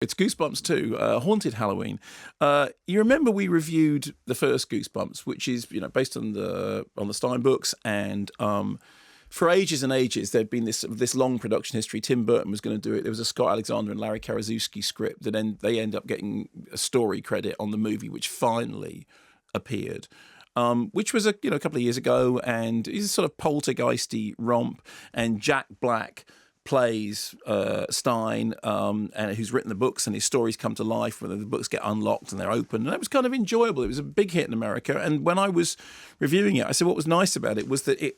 It's Goosebumps 2, Haunted Halloween. You remember we reviewed the first Goosebumps, which is based on the Stein books, and for ages and ages there'd been this long production history. Tim Burton was going to do it. There was a Scott Alexander and Larry Karaszewski script that they end up getting a story credit on the movie, which finally appeared. Which was a couple of years ago, and it's a sort of poltergeisty romp, and Jack Black plays Stein, and who's written the books, and his stories come to life when the books get unlocked and they're open, and that was kind of enjoyable. It was a big hit in America, and when I was reviewing it, I said what was nice about it was that it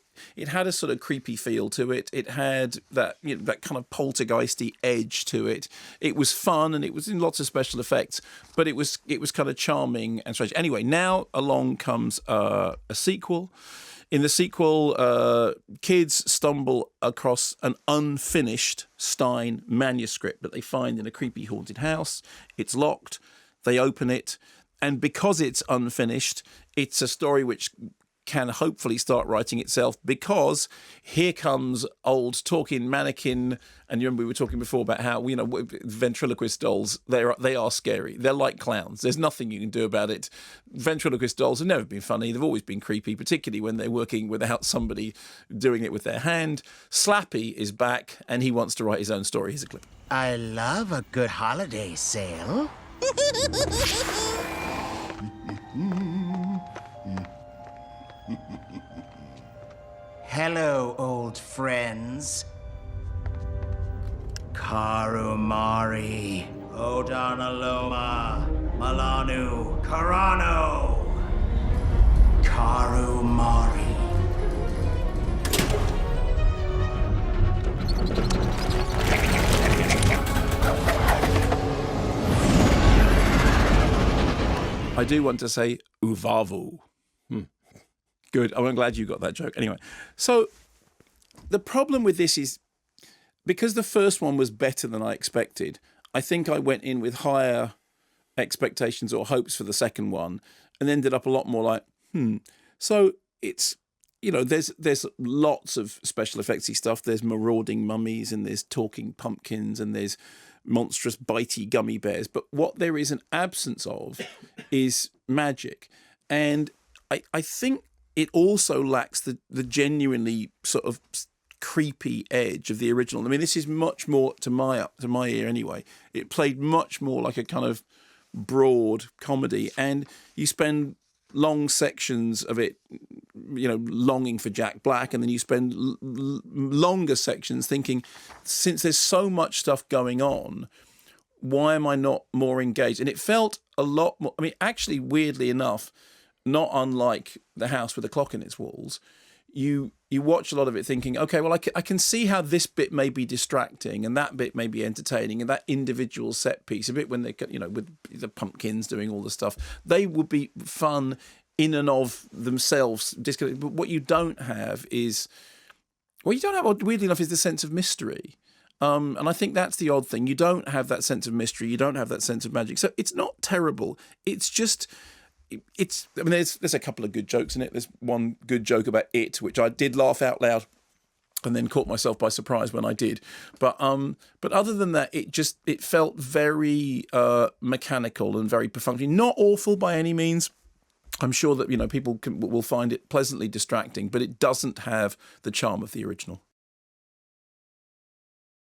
had a sort of creepy feel to it. It had that that kind of poltergeisty edge to it. It was fun, and it was in lots of special effects, but it was kind of charming and strange. Anyway, now along comes a sequel. In the sequel, kids stumble across an unfinished Stein manuscript that they find in a creepy haunted house. It's locked. They open it. And because it's unfinished, it's a story which can hopefully start writing itself, because here comes old talking mannequin. And you remember we were talking before about how ventriloquist dolls, they are scary. They're like clowns. There's nothing you can do about it. Ventriloquist dolls have never been funny. They've always been creepy, particularly when they're working without somebody doing it with their hand. Slappy is back, and he wants to write his own story. Here's a clip. I love a good holiday sale. Hello, old friends. Karumari, Odanaloma, Malanu, Karano. Karumari. I do want to say Uvavu. Good. I'm glad you got that joke. Anyway, so the problem with this is, because the first one was better than I expected, I think I went in with higher expectations or hopes for the second one, and ended up a lot more like, So it's, there's lots of special effectsy stuff. There's marauding mummies, and there's talking pumpkins, and there's monstrous bitey gummy bears. But what there is an absence of is magic. And I think it also lacks the genuinely sort of creepy edge of the original. I mean, this is much more, to my ear anyway, it played much more like a kind of broad comedy, and you spend long sections of it, longing for Jack Black, and then you spend longer sections thinking, since there's so much stuff going on, why am I not more engaged? And it felt a lot more, I mean, actually, weirdly enough, not unlike The House with a Clock in its Walls, you watch a lot of it thinking, okay, well, I can see how this bit may be distracting and that bit may be entertaining, and that individual set piece, a bit when they, with the pumpkins doing all the stuff, they would be fun in and of themselves. But what you don't have is, weirdly enough, is the sense of mystery. And I think that's the odd thing. You don't have that sense of mystery. You don't have that sense of magic. So it's not terrible. It's just... there's a couple of good jokes in it. There's one good joke about it, which I did laugh out loud and then caught myself by surprise when I did. But other than that, it felt very mechanical and very perfunctory. Not awful by any means. I'm sure that people will find it pleasantly distracting, but it doesn't have the charm of the original.